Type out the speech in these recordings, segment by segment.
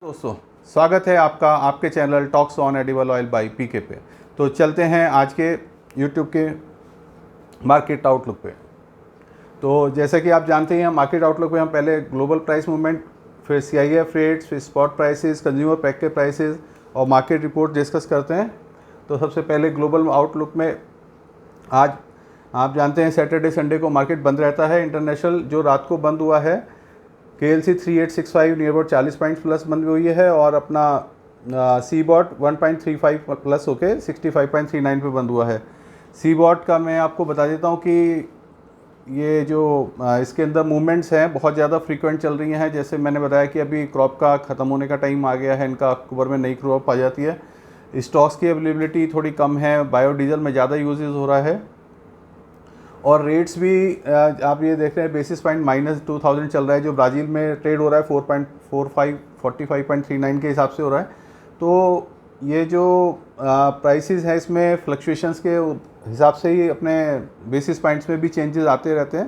दोस्तों, स्वागत है आपका आपके channel talks on edible oil by PK पे। तो चलते हैं आज के यूट्यूब के मार्केट आउटलुक पे। तो जैसे कि आप जानते हैं, मार्केट आउटलुक पे हम पहले ग्लोबल प्राइस मूवमेंट, फिर सीआईएफ रेट्स, फिर स्पॉट प्राइसेस, कंज्यूमर पैक के प्राइसेस और मार्केट रिपोर्ट डिस्कस करते हैं। तो सबसे पहले ग्लोबल आउटलुक में आज आप जानते हैं सैटरडे संडे को मार्केट बंद रहता है। इंटरनेशनल जो रात को बंद हुआ है, KLC 3865 near about 40 points plus बंद हुई है और अपना सीबॉट 1.35 प्लस होके 65.39 पे बंद हुआ है। सीबॉट का मैं आपको बता देता हूँ कि ये जो इसके अंदर मूवमेंट्स हैं बहुत ज़्यादा फ्रीक्वेंट चल रही हैं। जैसे मैंने बताया कि अभी क्रॉप का ख़त्म होने का टाइम आ गया है, इनका अक्टूबर में नई क्रॉप आ जाती है। स्टॉक्स की अवेलेबिलिटी थोड़ी कम है, बायोडीजल में ज़्यादा यूजेस हो रहा है और रेट्स भी आप ये देख रहे हैं बेसिस पॉइंट -2000 चल रहा है। जो ब्राज़ील में ट्रेड हो रहा है 45.39 के हिसाब से हो रहा है। तो ये जो प्राइसेस है इसमें फ्लक्चुएशंस के हिसाब से ही अपने बेसिस पॉइंट्स में भी चेंजेस आते रहते हैं।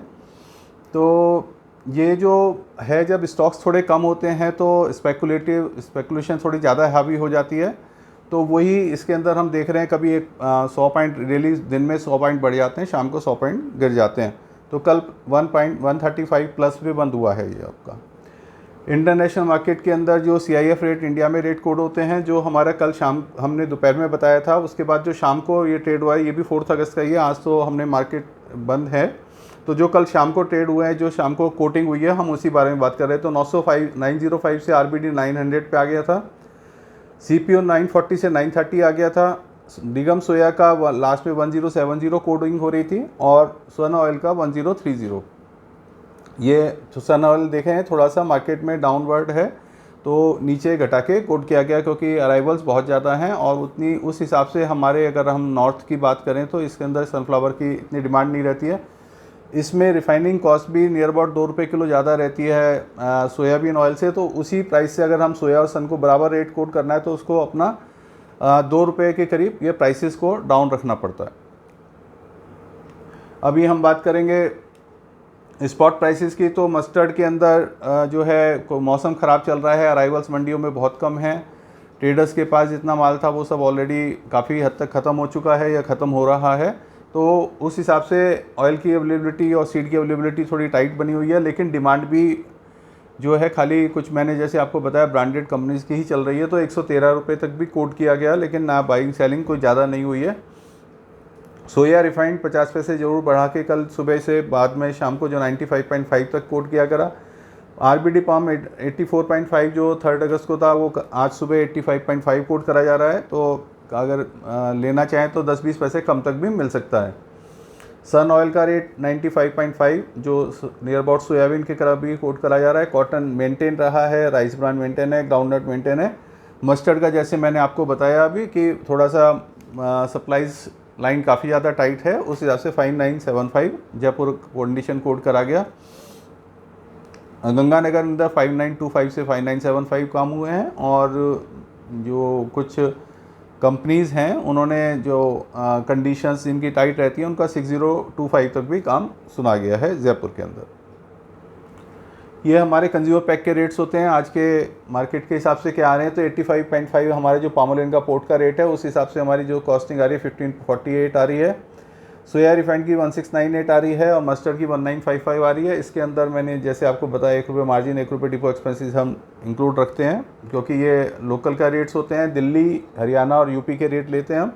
तो ये जो है, जब स्टॉक्स थोड़े कम होते हैं तो स्पेकुलेशन थोड़ी ज़्यादा हावी हो जाती है। तो वही इसके अंदर हम देख रहे हैं, कभी एक 100 पॉइंट रिलीज दिन में 100 पॉइंट बढ़ जाते हैं, शाम को 100 पॉइंट गिर जाते हैं। तो कल 1.135 प्लस पे बंद हुआ है ये आपका। इंटरनेशनल मार्केट के अंदर जो CIF रेट इंडिया में रेट कोड होते हैं, जो हमारा कल शाम हमने दोपहर में बताया था, उसके बाद जो शाम को ये ट्रेड हुआ है, ये भी 4 अगस्त का ही है। आज तो हमने मार्केट बंद है, तो जो कल शाम को ट्रेड हुए हैं, जो शाम को कोटिंग हुई है, हम उसी बारे में बात कर रहे हैं। तो 905 से RBD 900 पे आ गया था। CPO 940 से 930 आ गया था। निगम सोया का लास्ट में 1070 कोडिंग हो रही थी और सन ऑयल का 1030। ये तो सन ऑयल देखें हैं थोड़ा सा मार्केट में डाउनवर्ड है, तो नीचे घटा के कोड किया गया क्योंकि अराइवल्स बहुत ज़्यादा हैं और उतनी उस हिसाब से हमारे, अगर हम नॉर्थ की बात करें तो इसके अंदर सनफ्लावर की इतनी डिमांड नहीं रहती है। इसमें रिफाइनिंग कॉस्ट भी नियर अबाउट 2 रुपये किलो ज़्यादा रहती है सोयाबीन ऑयल से। तो उसी प्राइस से अगर हम सोया और सन को बराबर रेट कोट करना है तो उसको अपना 2 रुपये के करीब ये प्राइसेस को डाउन रखना पड़ता है। अभी हम बात करेंगे स्पॉट प्राइसेस की। तो मस्टर्ड के अंदर जो है मौसम ख़राब चल रहा है, अराइवल्स मंडियों में बहुत कम है। ट्रेडर्स के पास जितना माल था वो सब ऑलरेडी काफ़ी हद तक ख़त्म हो चुका है या ख़त्म हो रहा है। तो उस हिसाब से ऑयल की अवेलेबिलिटी और सीड की अवेलेबिलिटी थोड़ी टाइट बनी हुई है, लेकिन डिमांड भी जो है खाली कुछ मैंने जैसे आपको बताया ब्रांडेड कंपनीज़ की ही चल रही है। तो 113 रुपये तक भी कोट किया गया, लेकिन ना बाइंग सेलिंग कोई ज़्यादा नहीं हुई है। सोया रिफाइंड 50 पैसे ज़रूर बढ़ा के कल सुबह से बाद में शाम को जो 95.5 तक कोट किया गया। RBD पाम 84.5 जो 3 अगस्त को था, वो आज सुबह 85.5 कोट करा जा रहा है। तो अगर लेना चाहें तो 10-20 पैसे कम तक भी मिल सकता है। सन ऑयल का रेट 95.5 जो नियर अबाउट सोयाबीन के करीब भी कोट करा जा रहा है। कॉटन मेंटेन रहा है, राइस ब्रांड मेंटेन है, ग्राउंडनट मेंटेन है। मस्टर्ड का जैसे मैंने आपको बताया अभी कि थोड़ा सा सप्लाईज लाइन काफ़ी ज़्यादा टाइट है, उस हिसाब से 5975 जयपुर कंडीशन कोड करा गया। गंगानगर अंदर 5925 से 5975 काम हुए हैं और जो कुछ कंपनीज़ हैं उन्होंने जो कंडीशंस इनकी टाइट रहती है उनका 6025 तक भी काम सुना गया है जयपुर के अंदर। ये हमारे कंज्यूमर पैक के रेट्स होते हैं आज के मार्केट के हिसाब से क्या आ रहे हैं। तो 85.5 हमारे जो पामोलिन का पोर्ट का रेट है, उस हिसाब से हमारी जो कॉस्टिंग आ रही है 1548 आ रही है। सोया रिफाइंड की 1698 आ रही है और मस्टर्ड की 1955 आ रही है। इसके अंदर मैंने जैसे आपको बताया 1 रुपये मार्जिन, 1 रुपये डिपो एक्सपेंसेस हम इंक्लूड रखते हैं क्योंकि ये लोकल का रेट्स होते हैं। दिल्ली, हरियाणा और यूपी के रेट लेते हैं हम।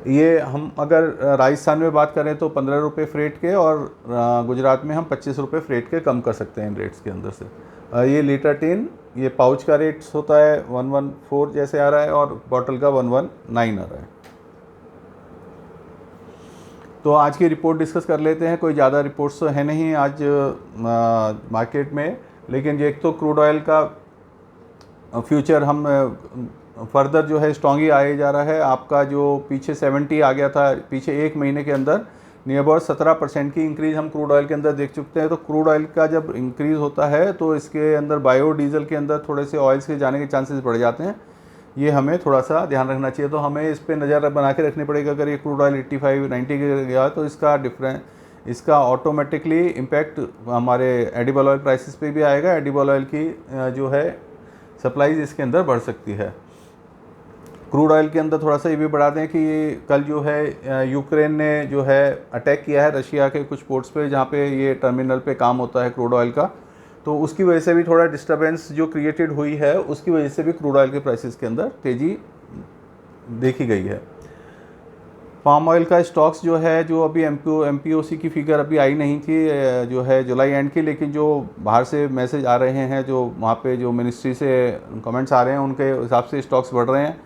ये हम अगर राजस्थान में बात करें तो 15 रुपये फ्रेट के और गुजरात में हम 25 रुपये फ्रेट के कम कर सकते हैं इन रेट्स के अंदर से। ये लीटर टिन, ये पाउच का रेट्स होता है 114 जैसे आ रहा है और बॉटल का 119 आ रहा है। तो आज की रिपोर्ट डिस्कस कर लेते हैं। कोई ज़्यादा रिपोर्ट्स तो है नहीं आज मार्केट में, लेकिन एक तो क्रूड ऑयल का फ्यूचर हम फर्दर जो है स्ट्रॉन्ग ही आए जा रहा है। आपका जो पीछे 70 आ गया था पीछे एक महीने के अंदर, नियर अबाउट 17% की इंक्रीज़ हम क्रूड ऑयल के अंदर देख चुके हैं। तो क्रूड ऑयल का जब इंक्रीज़ होता है तो इसके अंदर बायोडीज़ल के अंदर थोड़े से ऑयल्स के जाने के चांसेस बढ़ जाते हैं। ये हमें थोड़ा सा ध्यान रखना चाहिए। तो हमें इस पर नज़र बना के रखनी पड़ेगी। अगर ये क्रूड ऑयल 85-90 के गया तो इसका ऑटोमेटिकली इम्पैक्ट हमारे एडिबल ऑयल प्राइसेस पे भी आएगा। एडिबल ऑयल की जो है सप्लाईज इसके अंदर बढ़ सकती है। क्रूड ऑयल के अंदर थोड़ा सा ये भी बढ़ा दें कि कल जो है यूक्रेन ने जो है अटैक किया है रशिया के कुछ पोर्ट्स पे जहाँ पे ये टर्मिनल पे काम होता है क्रूड ऑयल का, तो उसकी वजह से भी थोड़ा डिस्टर्बेंस जो क्रिएटेड हुई है उसकी वजह से भी क्रूड ऑयल के प्राइसेस के अंदर तेज़ी देखी गई है। पाम ऑयल का स्टॉक्स जो है, जो अभी एमपीओसी की फिगर अभी आई नहीं थी जो है जुलाई एंड की, लेकिन जो बाहर से मैसेज आ रहे हैं, जो वहाँ पे जो मिनिस्ट्री से कमेंट्स आ रहे हैं, उनके हिसाब से स्टॉक्स बढ़ रहे हैं।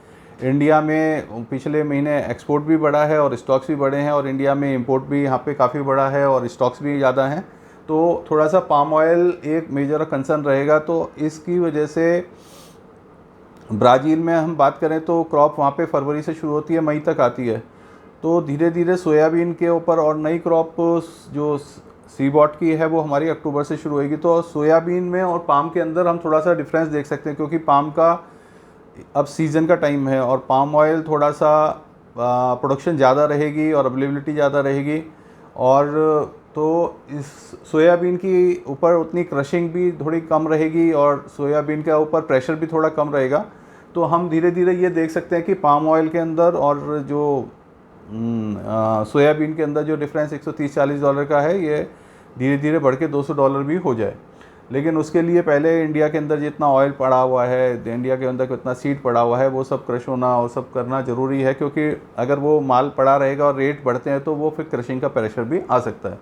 इंडिया में पिछले महीने एक्सपोर्ट भी बढ़ा है और स्टॉक्स भी बढ़े हैं, और इंडिया में इंपोर्ट भी यहाँ पे काफ़ी बढ़ा है और स्टॉक्स भी ज़्यादा हैं। तो थोड़ा सा पाम ऑयल एक मेजर कंसर्न रहेगा। तो इसकी वजह से ब्राज़ील में हम बात करें तो क्रॉप वहाँ पे फरवरी से शुरू होती है, मई तक आती है। तो धीरे धीरे सोयाबीन के ऊपर, और नई क्रॉप जो सीबॉट की है वो हमारी अक्टूबर से शुरू होगी। तो सोयाबीन में और पाम के अंदर हम थोड़ा सा डिफरेंस देख सकते हैं, क्योंकि पाम का अब सीज़न का टाइम है और पाम ऑयल थोड़ा सा प्रोडक्शन ज़्यादा रहेगी और अवेलेबिलिटी ज़्यादा रहेगी, और तो इस सोयाबीन की ऊपर उतनी क्रशिंग भी थोड़ी कम रहेगी और सोयाबीन के ऊपर प्रेशर भी थोड़ा कम रहेगा। तो हम धीरे धीरे ये देख सकते हैं कि पाम ऑयल के अंदर और जो सोयाबीन के अंदर जो डिफरेंस $130-40 का है, ये धीरे धीरे बढ़ के $200 भी हो जाए। लेकिन उसके लिए पहले इंडिया के अंदर जितना ऑयल पड़ा हुआ है, इंडिया के अंदर कितना सीड पड़ा हुआ है, वो सब क्रश होना और सब करना ज़रूरी है, क्योंकि अगर वो माल पड़ा रहेगा और रेट बढ़ते हैं तो वो फिर क्रशिंग का प्रेशर भी आ सकता है।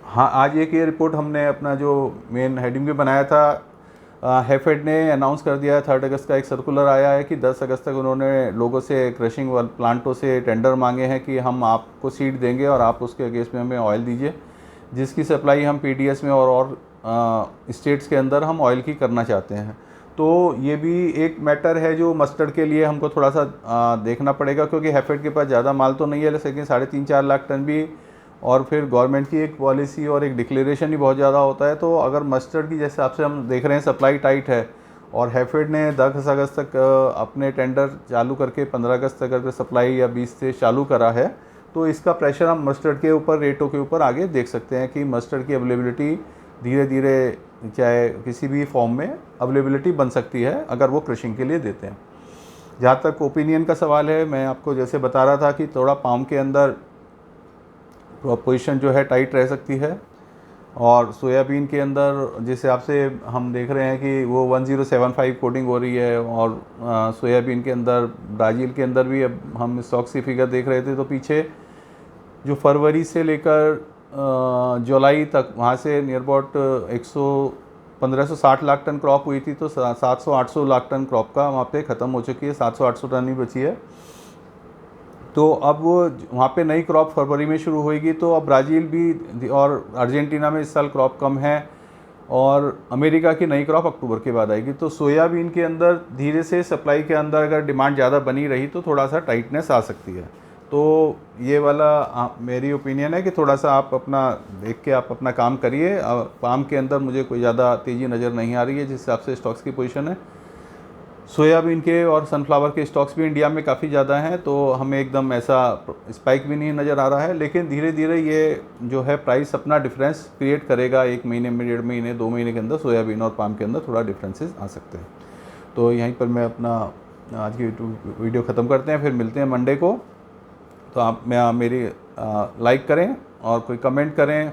हाँ, आज एक ये रिपोर्ट हमने अपना जो मेन हेडिंग भी बनाया था, हैफेड ने अनाउंस कर दिया है 3 अगस्त का एक सर्कुलर आया है कि 10 अगस्त तक उन्होंने लोगों से क्रशिंग प्लांटों से टेंडर मांगे हैं कि हम आपको सीड देंगे और आप उसके अगेंस्ट में हमें ऑयल दीजिए, जिसकी सप्लाई हम पीडीएस में और स्टेट्स के अंदर हम ऑयल की करना चाहते हैं। तो ये भी एक मैटर है जो मस्टर्ड के लिए हमको थोड़ा सा देखना पड़ेगा, क्योंकि हैफेड के पास ज़्यादा माल तो नहीं है, लेकिन 3.5-4 लाख टन भी, और फिर गवर्नमेंट की एक पॉलिसी और एक डिक्लेरेशन ही बहुत ज़्यादा होता है। तो अगर मस्टर्ड की जैसे हिसाब से हम देख रहे हैं सप्लाई टाइट है, और हैफेड ने 10 अगस्त तक अपने टेंडर चालू करके 15 अगस्त तक अगर सप्लाई या 20 से चालू करा है, तो इसका प्रेशर हम मस्टर्ड के ऊपर, रेटों के ऊपर आगे देख सकते हैं कि मस्टर्ड की अवेलेबिलिटी धीरे धीरे चाहे किसी भी फॉर्म में अवेलेबिलिटी बन सकती है अगर वो क्रशिंग के लिए देते हैं। जहाँ तक ओपिनियन का सवाल है, मैं आपको जैसे बता रहा था कि थोड़ा पाम के अंदर पोजीशन जो है टाइट रह सकती है, और सोयाबीन के अंदर जिस हिसाब से हम देख रहे हैं कि वो 1075 कोडिंग हो रही है, और सोयाबीन के अंदर ब्राज़ील के अंदर भी अब हम स्टॉक्स की फिगर देख रहे थे, तो पीछे जो फरवरी से लेकर जुलाई तक वहाँ से near about 1560 lakh ton crop हुई थी, तो 700-800 लाख टन क्रॉप का वहाँ पे ख़त्म हो चुकी है, 700-800 टन ही बची है। तो अब वो वहाँ पे नई क्रॉप फरवरी में शुरू होएगी। तो अब ब्राज़ील भी और अर्जेंटीना में इस साल क्रॉप कम है, और अमेरिका की नई क्रॉप अक्टूबर के बाद आएगी। तो सोयाबीन के अंदर धीरे से सप्लाई के अंदर अगर डिमांड ज़्यादा बनी रही तो थोड़ा सा टाइटनेस आ सकती है। तो ये वाला मेरी ओपिनियन है कि थोड़ा सा आप अपना देख के आप अपना काम करिए। पाम के अंदर मुझे कोई ज़्यादा तेज़ी नज़र नहीं आ रही है जिस हिसाब से स्टॉक्स की पोजीशन है। सोयाबीन के और सनफ्लावर के स्टॉक्स भी इंडिया में काफ़ी ज़्यादा हैं, तो हमें एकदम ऐसा स्पाइक भी नहीं नज़र आ रहा है, लेकिन धीरे धीरे ये जो है प्राइस अपना डिफरेंस क्रिएट करेगा। 1 महीने में, 1.5 महीने, 2 महीने के अंदर सोयाबीन और पाम के अंदर थोड़ा डिफरेंसेस आ सकते हैं। तो यहीं पर मैं अपना आज की वीडियो ख़त्म करते हैं, फिर मिलते हैं मंडे को। तो आप मेरी लाइक करें और कोई कमेंट करें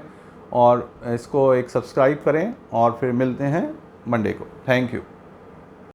और इसको एक सब्सक्राइब करें, और फिर मिलते हैं मंडे को। Thank you.